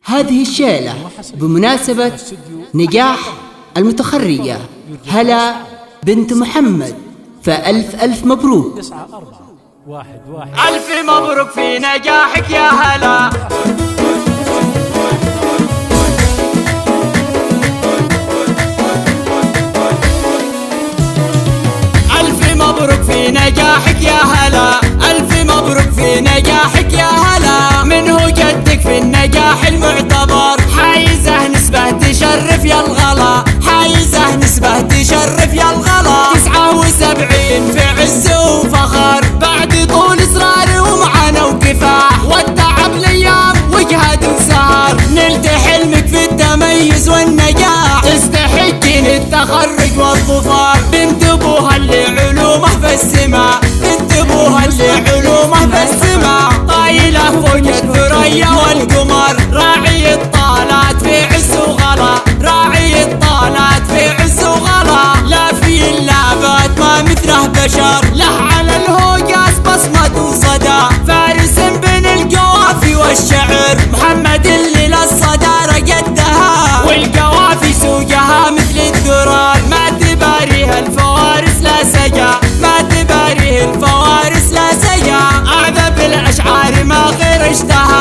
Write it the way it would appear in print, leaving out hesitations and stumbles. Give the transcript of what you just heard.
هذه الشيلة بمناسبة نجاح المتخرجة هلا بنت محمد، فألف ألف مبروك. ألف مبروك في نجاحك يا هلا. ألف مبروك في نجاحك يا هلا. ألف مبروك في نجاحك يا هلا. من هو جدك في النجاح المعتبر؟ حايزه نسبة تشرف يا الغلا. حايزه نسبة تشرف يا الغلا. 79 في عز وفخر، بعد طول إصرار ومعاناة وكفاح والتعب لأيام وجهد وسهر. نلت حلمك في التميز والنجاح، تستحقين التخرج والظفر. بنت ابوها اللي علومه في السماء، بنت ابوها اللي علومه في السماء. طايله فوق الثريا والقمر، راعي الطالات في عز وغلا. راعي الطالات في عز وغلا. لا في اللعبات ما مثله بشر، له على الهوجاس بصمة وصدى. فارس بين القوافي والشعر، محمد اللي للصدارة قدها. والقوافي سوقها مثل الدرار، ما تباريها الفوارس لا سجا. ما تباريه الفوارس لا سجا. أعذب الأشعار ما غير اشتهى.